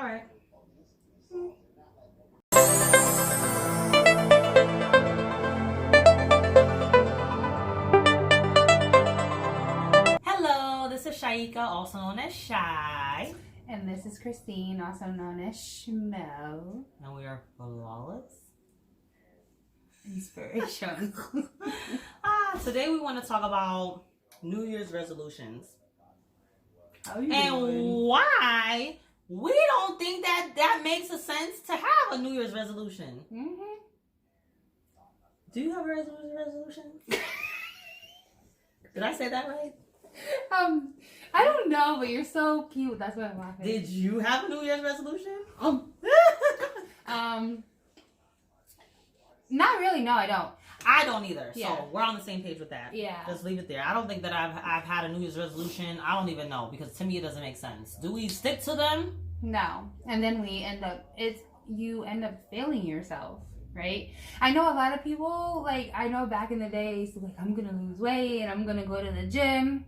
right. Hello, this is Shaika, also known as Shy. And this is Christine, also known as Schmo. And we are flawless. Inspiration. Today we want to talk about New Year's resolutions. How you and doing? Why we don't think that makes a sense to have a New Year's resolution. Mm-hmm. Do you have a resolution? Did I say that right? I don't know, but you're so cute. That's why I'm laughing. Did you have a New Year's resolution? Not really. No, I don't. I don't either. Yeah. So we're on the same page with that. Yeah. Just leave it there. I don't think that I've had a New Year's resolution. I don't even know, because to me it doesn't make sense. Do we stick to them? No. And then you end up failing yourself, right? I know a lot of people, like, I know back in the days, like, I'm going to lose weight and I'm going to go to the gym.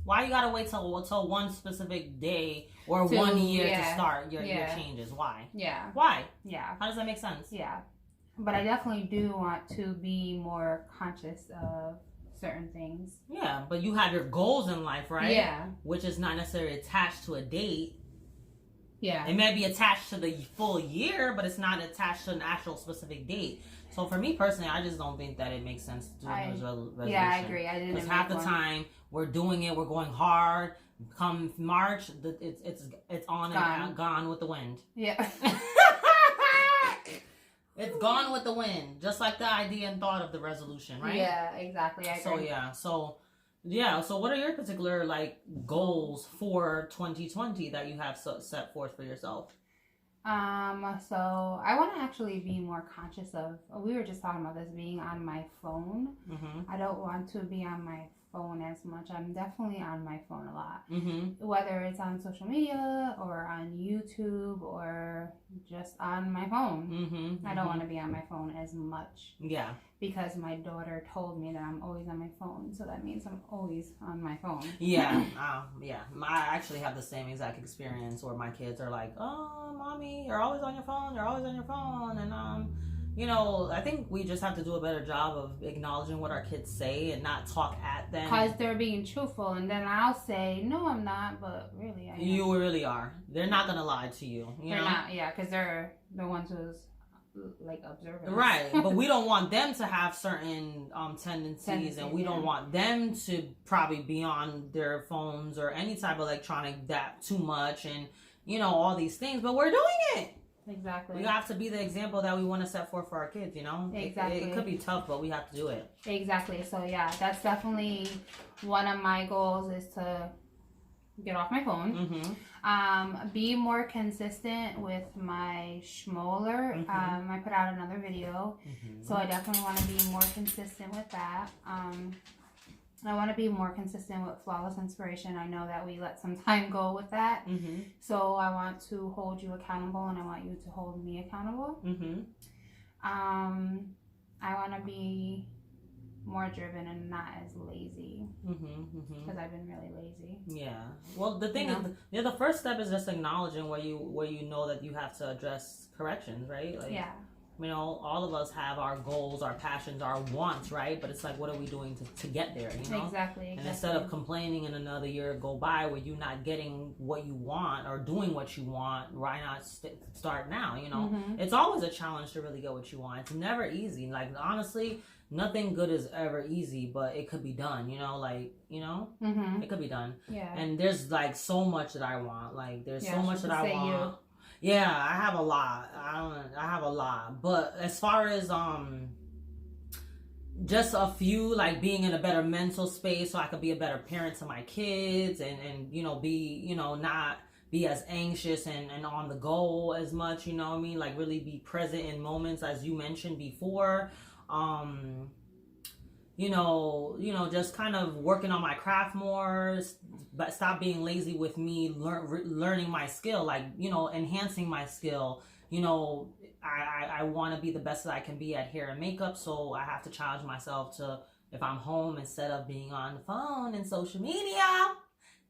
Why you gotta wait till one specific day or 1 year to start your changes? Why? Yeah. Why? Yeah. How does that make sense? Yeah. But I definitely do want to be more conscious of certain things. Yeah, but you have your goals in life, right? Yeah. Which is not necessarily attached to a date. Yeah. It may be attached to the full year, but it's not attached to an actual specific date. So for me personally, I just don't think that it makes sense to do a resolution. Yeah, I agree. I didn't. Because half the time we're doing it, we're going hard. Come March, it's on and gone with the wind. Yeah. It's gone with the wind, just like the idea and thought of the resolution, right? Yeah, exactly. I agree. So what are your particular goals for 2020 that you have set forth for yourself? So I want to actually be more conscious of. We were just talking about this, being on my phone. Mm-hmm. I don't want to be on my phone as much. I'm definitely on my phone a lot. Mm-hmm. Whether it's on social media or on YouTube or just on my phone. Mm-hmm. I don't want to be on my phone as much. Yeah. Because my daughter told me that I'm always on my phone, so that means I'm always on my phone. Yeah, yeah. I actually have the same exact experience where my kids are like, "Oh, mommy, you're always on your phone. You're always on your phone," and I think we just have to do a better job of acknowledging what our kids say and not talk at them. Because they're being truthful, and then I'll say, "No, I'm not," but really, I am. You really are. They're not gonna lie to you. They're not, yeah, because they're the ones who's observing. Right, but we don't want them to have certain tendencies, and we don't want them to probably be on their phones or any type of electronic that too much, and all these things. But we're doing it. Exactly. We have to be the example that we want to set forth for our kids. Exactly. It could be tough, but we have to do it. Exactly. So yeah, that's definitely one of my goals, is to get off my phone. Mm-hmm. Be more consistent with my Schmo alert. Mm-hmm. I put out another video, Mm-hmm. so I definitely want to be more consistent with that. I want to be more consistent with Flawless Inspiration. I know that we let some time go with that. Mm-hmm. So I want to hold you accountable, and I want you to hold me accountable. Mm-hmm. I want to be more driven and not as lazy, because I've been really lazy. Yeah. Well, the thing is, the first step is just acknowledging where you know that you have to address corrections, right? Yeah. All of us have our goals, our passions, our wants, right? But it's what are we doing to get there, Exactly. And instead of complaining and another year go by where you're not getting what you want or doing what you want, why not start now, It's always a challenge to really get what you want. It's never easy. Honestly, nothing good is ever easy, but it could be done, it could be done. Yeah. And there's so much that I want. There's so much that I want. You. Yeah, I have a lot. I have a lot. But as far as just a few, being in a better mental space so I could be a better parent to my kids and be, not be as anxious and on the go as much, really be present in moments, as you mentioned before. Just kind of working on my craft more, but stop being lazy with me learning my skill, enhancing my skill. I want to be the best that I can be at hair and makeup, so I have to challenge myself to, if I'm home, instead of being on the phone and social media,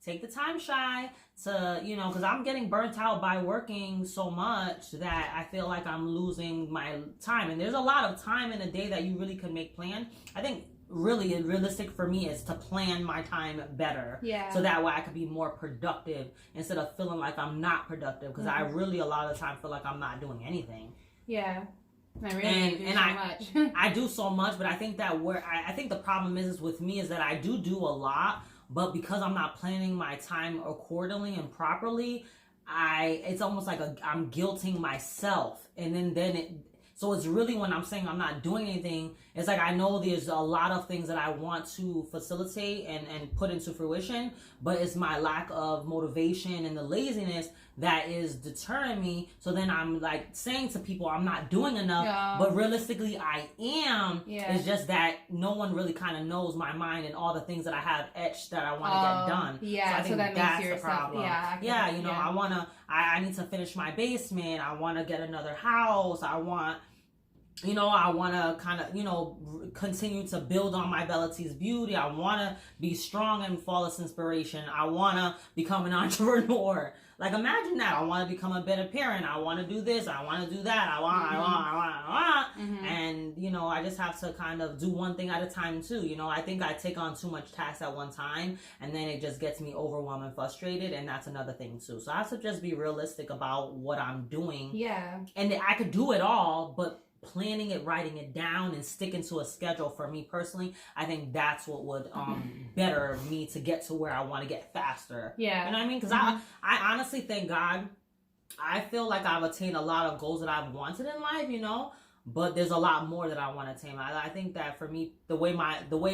take the time, Shy, to, you know, because I'm getting burnt out by working so much that I feel like I'm losing my time. And there's a lot of time in a day that you really could make plan. I think really realistic for me is to plan my time better. Yeah. So that way I could be more productive instead of feeling like I'm not productive. Because I really a lot of the time feel like I'm not doing anything. Yeah. I really do so much. I do so much, but I think that I think the problem is with me is that I do a lot, but because I'm not planning my time accordingly and properly, it's almost like I'm guilting myself, and then so it's really when I'm saying I'm not doing anything, it's like I know there's a lot of things that I want to facilitate and put into fruition, but it's my lack of motivation and the laziness that is deterring me. So then I'm like saying to people I'm not doing enough, but realistically I am. It's just that no one really kind of knows my mind and all the things that I have etched that I want to get done. Yeah, so I think that that's makes the problem. Yeah, you know, I need to finish my basement. I want to get another house. I want to kind of, you know, continue to build on my Atis beauty. I want to be strong and flawless inspiration. I want to become an entrepreneur. Like, imagine that. I want to become a better parent. I want to do this. I want to do that. I want. And, you know, I just have to kind of do one thing at a time, too. You know, I think I take on too much tasks at one time, and then it just gets me overwhelmed and frustrated, and that's another thing, too. So I have to just be realistic about what I'm doing. Yeah. And I could do it all, but planning it, writing it down, and sticking to a schedule for me personally, I think that's what would better me to get to where I want to get faster. Yeah. You know what I mean? Because I honestly, thank God, I feel like I've attained a lot of goals that I've wanted in life, you know, but there's a lot more that I want to attain. I think that for me, the way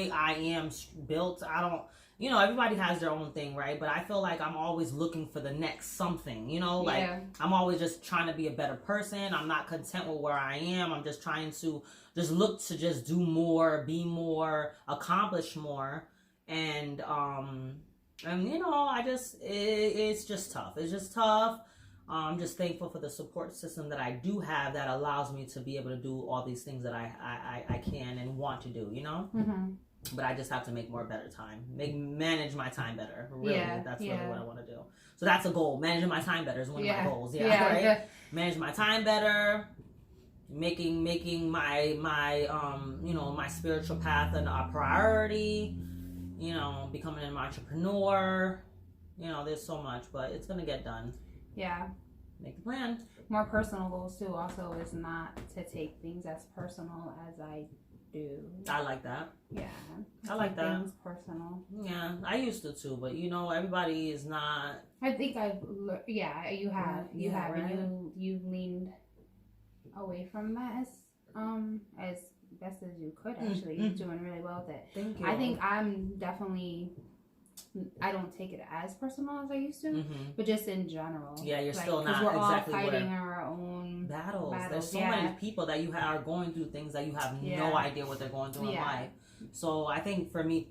I am built, I don't, you know, everybody has their own thing, right? But I feel like I'm always looking for the next something, you know, like I'm always just trying to be a better person. I'm not content with where I am. I'm just trying to just look to just do more, be more, accomplish more. And you know, it's just tough. It's just tough. I'm just thankful for the support system that I do have that allows me to be able to do all these things that I can and want to do, you know? But I just have to make better time. Manage my time better. Really, that's really what I want to do. So that's a goal. Managing my time better is one of my goals. Right? Manage my time better. Making my you know, my spiritual path a priority. You know, becoming an entrepreneur. You know, there's so much, but it's gonna get done. Yeah. Make the plan. More personal goals too. Also, is not to take things as personal as I do. I like that. Yeah. I like that. Things personal. Yeah, I used to too, but you know, everybody is not. I think you have, right? and you've leaned away from that as best as you could. Actually, you're doing really well with it. Thank you. I think I'm definitely. I don't take it as personal as I used to, but just in general. Yeah, you're still not we're exactly all fighting our own battles. There's so many people that are going through things that you have no idea what they're going through in life. So I think for me,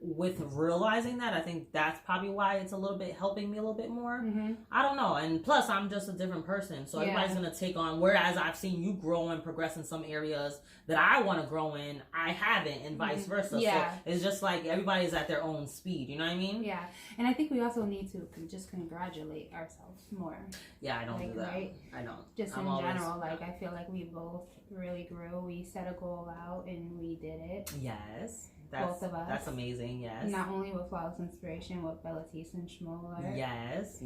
with realizing that, I think that's probably why it's a little bit helping me a little bit more. I don't know. And plus, I'm just a different person. So everybody's going to take on, whereas I've seen you grow and progress in some areas that I want to grow in, I haven't, and vice versa. So it's just like everybody's at their own speed. You know what I mean? Yeah. And I think we also need to just congratulate ourselves more. Yeah, I don't do that. Right? I don't. Just in general, I feel like we both really grew. We set a goal out and we did it. Yes. Both of us. That's amazing, yes. Not only with Flawless Inspiration, with Atis and Schmo. Yes.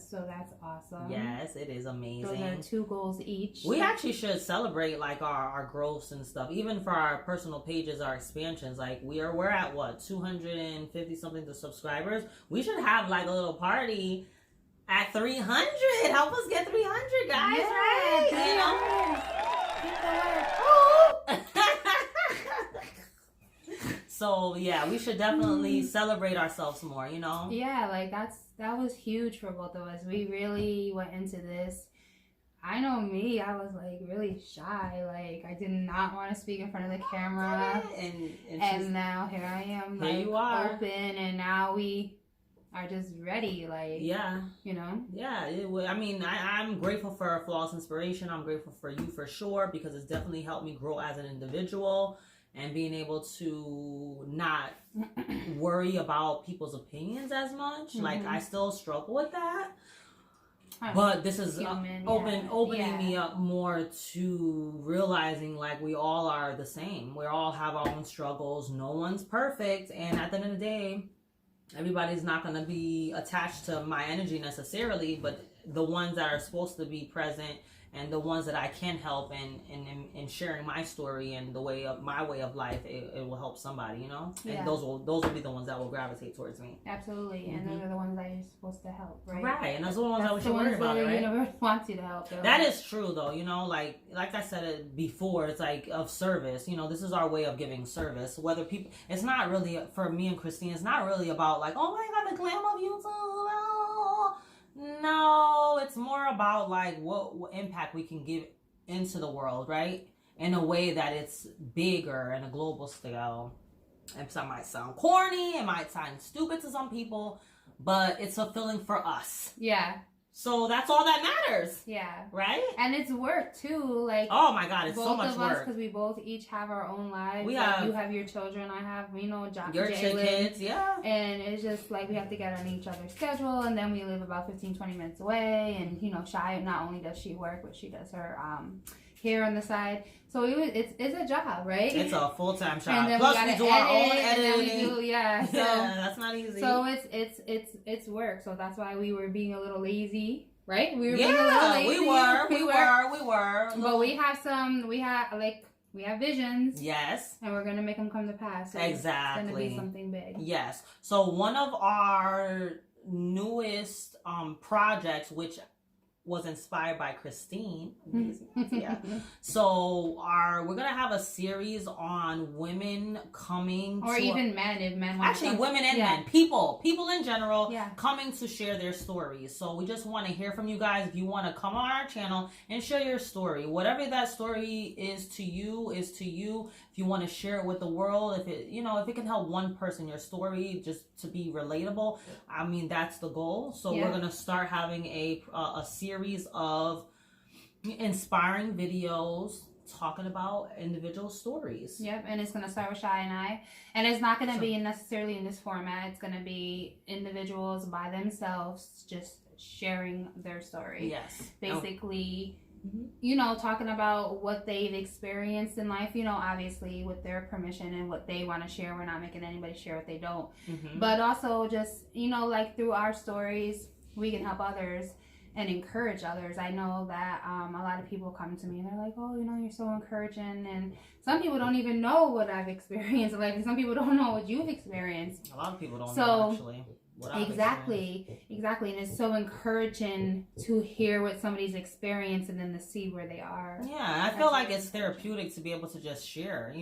So that's awesome. Yes, it is amazing. Those are 2 goals each. We actually should celebrate like our growths and stuff, even for our personal pages, our expansions. Like we're at what, 250 something to subscribers. We should have like a little party at 300. Help us get 300, guys, right? Get the word. So yeah, we should definitely celebrate ourselves more, you know? Yeah, like that was huge for both of us. We really went into this. I know me, I was like really shy. Like I did not want to speak in front of the camera. And now here I am, like here you are. open, and now we are just ready, like you know. Yeah, I mean, I'm grateful for Flawless Inspiration. I'm grateful for you for sure, because it's definitely helped me grow as an individual. and being able to not worry about people's opinions as much. Like, I still struggle with that. But this is opening me up more to realizing, like, we all are the same. We all have our own struggles. No one's perfect. And at the end of the day, everybody's not going to be attached to my energy necessarily, but the ones that are supposed to be present and the ones that I can help in sharing my story and my way of life, it will help somebody, you know? And those will be the ones that will gravitate towards me. Absolutely. And those are the ones that you're supposed to help, right? Right. And those are the ones that we should worry about, right? The universe wants you to help. Though. That is true, though. You know, like I said it before, it's like of service. You know, this is our way of giving service. Whether people, it's not really, for me and Christine, it's not really about like, oh my God, the glam of YouTube. Oh. No, it's more about like what impact we can give into the world, right? In a way that it's bigger and a global scale. And some might sound corny, it might sound stupid to some people, but it's fulfilling for us. Yeah. So that's all that matters. Yeah. Right? And it's work too. Like, oh my God, it's so much work. Both of us, because we both each have our own lives. You have your children, I have, your kids, yeah. And it's just like we have to get on each other's schedule, and then we live about 15-20 minutes away. And Chay, not only does she work, but she does her hair on the side. So it's a job, right? It's a full-time job. And then plus we do our own editing. And then we do, so, yeah, that's not easy. So it's work. So that's why we were being a little lazy, right? We were being a little lazy. We were. But we have visions. Yes. And we're gonna make them come to pass. So exactly. It's gonna be something big. Yes. So one of our newest projects, which was inspired by Christine. Yeah. So we're gonna have a series on women coming, or even men, if men want actually women and men, people in general, coming to share their stories. So we just want to hear from you guys. If you want to come on our channel and share your story, whatever that story is to you. If you want to share it with the world, if it can help one person, your story just to be relatable, I mean, that's the goal. So we're gonna start having a series of inspiring videos talking about individual stories. Yep, and it's going to start with Chay and I. And it's not going to be necessarily in this format. It's going to be individuals by themselves just sharing their story. Yes. Basically, talking about what they've experienced in life, obviously with their permission and what they want to share. We're not making anybody share what they don't. But also just, like through our stories, we can help others and encourage others. I know that a lot of people come to me and they're like, oh, you're so encouraging. And some people don't even know what I've experienced. Like, some people don't know what you've experienced. A lot of people don't know, actually. Exactly. And it's so encouraging to hear what somebody's experienced and then to see where they are. Yeah, I feel like it's therapeutic to be able to just share,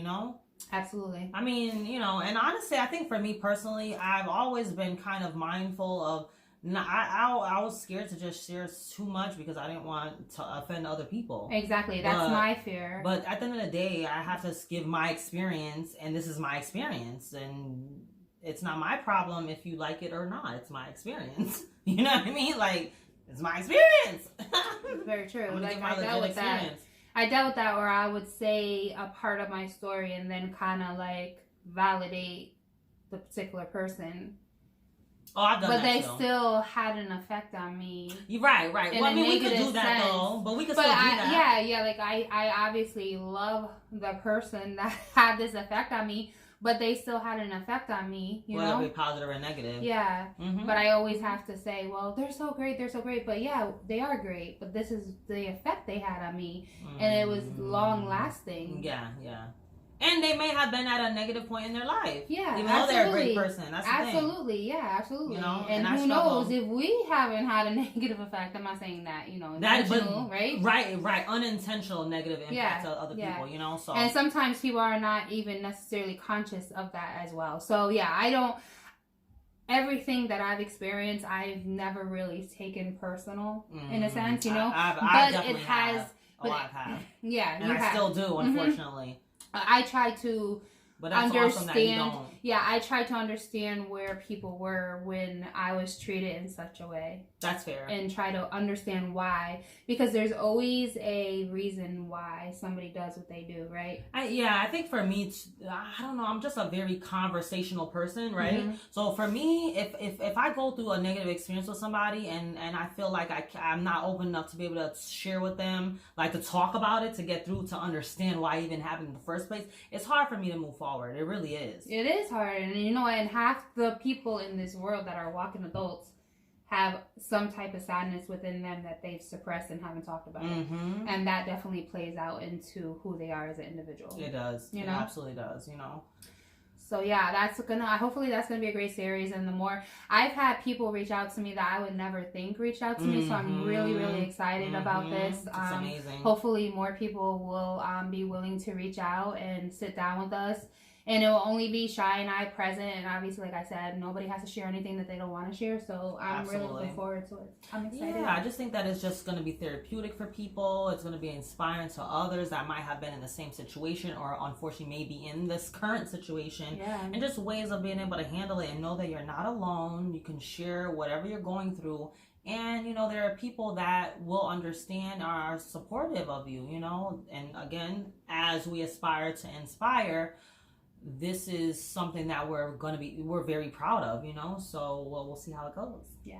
Absolutely. I mean, and honestly, I think for me personally, I've always been kind of mindful of, I was scared to just share too much because I didn't want to offend other people. Exactly. That's my fear. But at the end of the day, I have to give my experience, and this is my experience, and it's not my problem if you like it or not. It's my experience. You know what I mean? Like, it's my experience. Very true. Like, I dealt with that. I dealt with that where I would say a part of my story and then kind of like validate the particular person. Oh, I've done but that they too. Still had an effect on me. Right. Well, I mean, we could do that though, but we could still do that. Yeah. Like I obviously love the person that had this effect on me, but they still had an effect on me. Whether it be positive or negative. Yeah. But I always have to say, well, they're so great. But yeah, they are great. But this is the effect they had on me, and it was long lasting. Yeah. And they may have been at a negative point in their life. Yeah, even though they're a great person. That's the thing. Absolutely. And I who knows if we haven't had a negative effect? I'm not saying that, intentional, right? Right. Unintentional negative impact to other people, So. And sometimes people are not even necessarily conscious of that as well. So everything that I've experienced, I've never really taken personal in a sense, I definitely have. I have. Yeah, and I still do, unfortunately. I try to But that's awesome that you don't. Yeah, I tried to understand where people were when I was treated in such a way. That's fair. And try to understand why. Because there's always a reason why somebody does what they do, right? I think for me, I don't know, I'm just a very conversational person, right? Mm-hmm. So for me, if I go through a negative experience with somebody and I feel like I'm not open enough to be able to share with them, like to talk about it, to get through, to understand why it even happened in the first place, it's hard for me to move forward. It really is. It is hard. And you know, and half the people in this world that are walking adults have some type of sadness within them that they've suppressed and haven't talked about. Mm-hmm. And that definitely plays out into who they are as an individual. It does. It absolutely does, you know. So yeah, hopefully that's gonna be a great series. And the more I've had people reach out to me that I would never think reached out to me, so I'm really, really excited about this. It's amazing. Hopefully more people will be willing to reach out and sit down with us. And it will only be Chay and I present. And obviously, like I said, nobody has to share anything that they don't want to share. So I'm really looking forward to it. I'm excited. Yeah, I just think that it's just going to be therapeutic for people. It's going to be inspiring to others that might have been in the same situation or unfortunately maybe in this current situation. Yeah. And just ways of being able to handle it and know that you're not alone. You can share whatever you're going through. And, you know, there are people that will understand, are supportive of you, you know. And again, as we aspire to inspire, this is something that we're very proud of, you know. So we'll see how it goes. Yeah.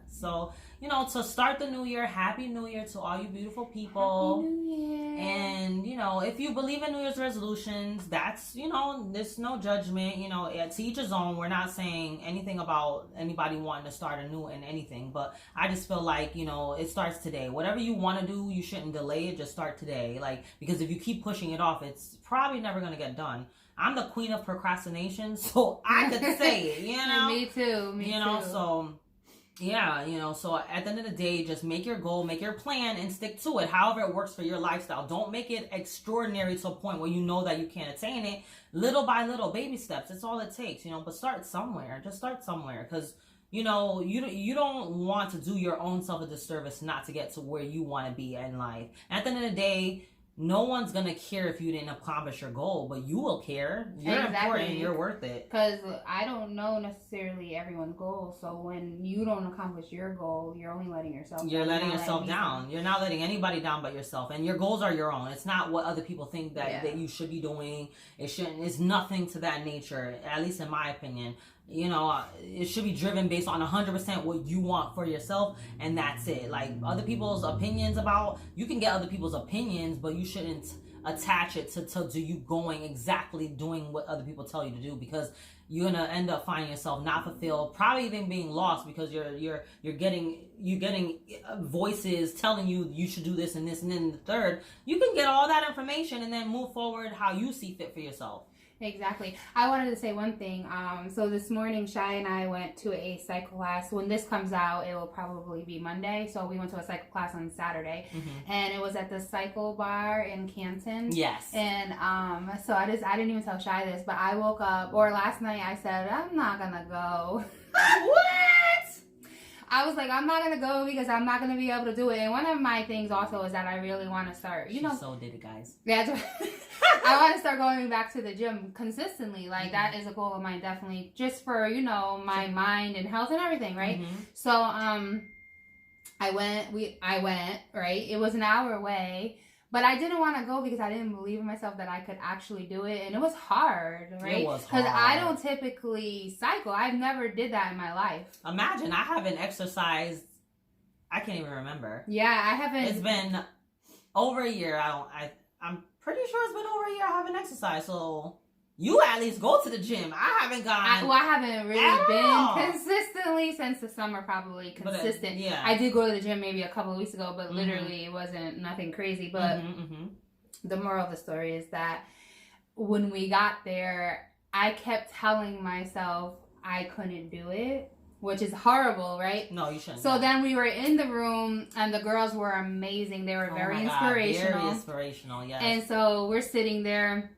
So, you know, to start the new year, Happy New Year to all you beautiful people. Happy New Year. And, you know, if you believe in New Year's resolutions, that's, you know, there's no judgment, you know, to each his own. We're not saying anything about anybody wanting to start anew in anything, but I just feel like, you know, it starts today. Whatever you want to do, you shouldn't delay it. Just start today. Like, because if you keep pushing it off, it's probably never going to get done. I'm the queen of procrastination, so I could say it, you know? Me too. So, yeah, you know, so at the end of the day, just make your goal, make your plan, and stick to it, however it works for your lifestyle. Don't make it extraordinary to a point where you know that you can't attain it. Little by little, baby steps, it's all it takes, you know, but start somewhere. Just start somewhere, because, you know, you don't want to do your own self a disservice not to get to where you want to be in life. At the end of the day, no one's going to care if you didn't accomplish your goal, but you will care. You're important. You're worth it. Because I don't know necessarily everyone's goal. So when you don't accomplish your goal, you're only letting yourself down. You're letting yourself down. You're not letting anybody down but yourself. And your goals are your own. It's not what other people think that you should be doing. It's nothing to that nature, at least in my opinion. You know, it should be driven based on 100% what you want for yourself, and that's it. Like, other people's opinions you can get other people's opinions, but you shouldn't attach it to you going exactly doing what other people tell you to do, because you're gonna end up finding yourself not fulfilled, probably even being lost, because you're getting voices telling you should do this and this, and then the third. You can get all that information and then move forward how you see fit for yourself. Exactly. I wanted to say one thing. So this morning, Chay and I went to a cycle class. When this comes out, it will probably be Monday. So we went to a cycle class on Saturday, and it was at the Cycle Bar in Canton. Yes. And so I didn't even tell Chay this, but I woke up, or last night I said, I'm not gonna go. What? I was like, I'm not gonna go because I'm not gonna be able to do it. And one of my things also is that I really want to start. She so did it, guys. That's right. I want to start going back to the gym consistently. Like, that is a goal of mine, definitely, just for, you know, my mind and health and everything, right? So I went, right? It was an hour away, but I didn't want to go because I didn't believe in myself that I could actually do it, and it was hard, right? It was hard. Because I don't typically cycle. I've never did that in my life. Imagine, I haven't exercised, I can't even remember. Yeah, I haven't. It's been over a year. I'm pretty sure it's been over a year I haven't exercised, so you at least go to the gym. I haven't gone. I haven't really been consistently since the summer, probably consistent. Yeah. I did go to the gym maybe a couple of weeks ago, but literally it wasn't nothing crazy. But the moral of the story is that when we got there, I kept telling myself I couldn't do it, which is horrible, right? No, you shouldn't. So then we were in the room, and the girls were amazing. They were very inspirational. Very inspirational, yes. And so we're sitting there,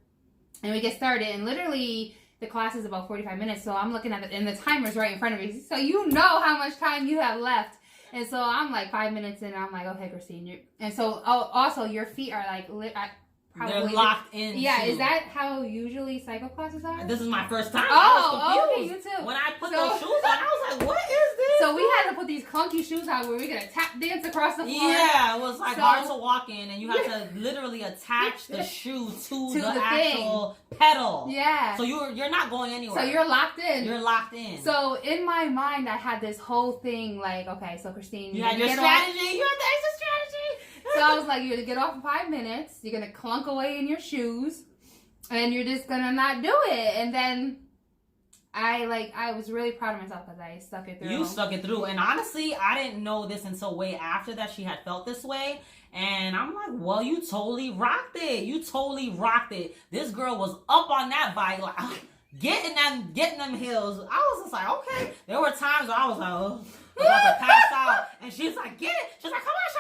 and we get started, and literally the class is about 45 minutes. So I'm looking at and the timer's right in front of me. So you know how much time you have left. And so I'm like 5 minutes in, and I'm like, okay, Christine. And so also your feet are like probably they're locked in. Yeah, is that how usually cycle classes are? This is my first time. Okay, you too. When I put those shoes on, I was like, what is this? So we had to put these clunky shoes on where we could tap dance across the floor. Yeah, it was like hard to walk in, and you had to literally attach the shoe to the actual pedal. Yeah. So you're not going anywhere. So you're locked in. You're locked in. So in my mind, I had this whole thing like, okay, so Christine, you had your strategy. You had the exit strategy. So I was like, you're gonna get off in 5 minutes. You're gonna clunk away in your shoes, and you're just gonna not do it. And then I was really proud of myself because I stuck it through. You stuck it through, and honestly, I didn't know this until way after that she had felt this way. And I'm like, well, you totally rocked it. You totally rocked it. This girl was up on that bike, like getting them hills. I was just like, okay. There were times where I was like, oh. I'm about to pass out, and she's like, "Get it!" She's like, "Come on, Shy."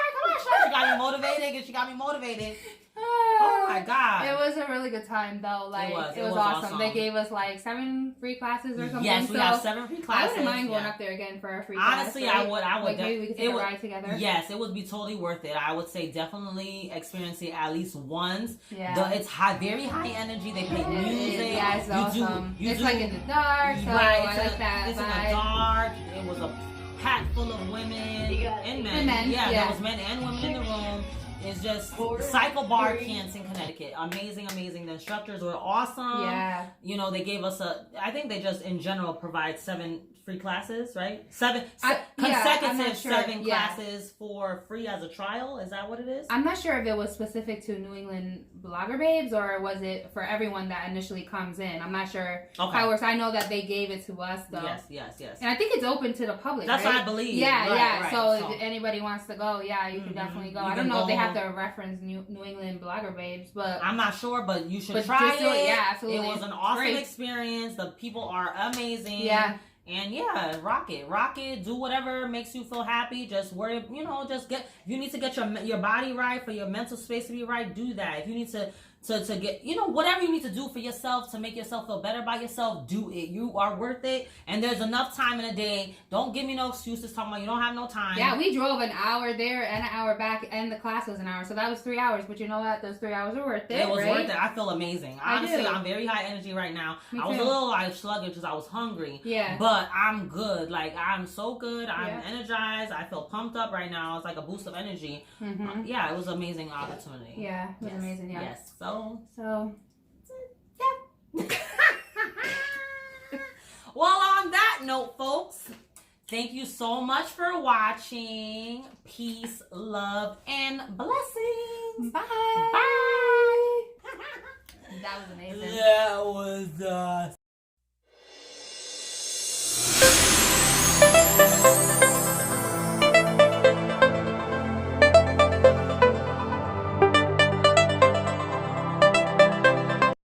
She got me motivated. Oh my god! It was a really good time though. Like it was awesome. They gave us like 7 free classes or something. Yes, we have 7 free classes. I wouldn't mind going up there again for a free class. Honestly, right? I would. Like maybe we could take a ride together. Yes, it would be totally worth it. I would say definitely experience it at least once. Yeah, it's very high energy. They play music. Yeah, it's awesome. It's like in the dark, so right, I like that. It's in the dark. It was a pack full of women and men. Yeah, there was men and women in the room. It's just Cycle Bar Camps in Connecticut. Amazing. The instructors were awesome. Yeah. You know, they gave us I think they just in general provide 7 free classes, right? 7 consecutive 7 classes for free as a trial. Is that what it is? I'm not sure if it was specific to New England Blogger Babes or was it for everyone that initially comes in. I'm not sure how it works. I know that they gave it to us though. Yes. And I think it's open to the public. That's right? what I believe. Yeah. Right. So if anybody wants to go, you can definitely go. I don't know if they have to reference New England Blogger Babes, but I'm not sure, but you should try it. Yeah, absolutely. It was an awesome experience. The people are amazing. Yeah. And rock it, do whatever makes you feel happy. Just worry, just if you need to get your body right, for your mental space to be right, do that. If you need to get, whatever you need to do for yourself to make yourself feel better about yourself, do it. You are worth it. And there's enough time in a day. Don't give me no excuses talking about you don't have no time. Yeah, we drove an hour there and an hour back, and the class was an hour. So that was 3 hours. But you know what? Those 3 hours were worth it. It was worth it. I feel amazing. Honestly, I'm very high energy right now. I was a little sluggish because I was hungry. Yeah. But I'm good. Like, I'm so good. I'm energized. I feel pumped up right now. It's like a boost of energy. Mm-hmm. It was an amazing opportunity. Yeah, it was amazing. Yeah. Yes. So, yeah. Well, on that note, folks, thank you so much for watching. Peace, love, and blessings. Bye. That was amazing. That was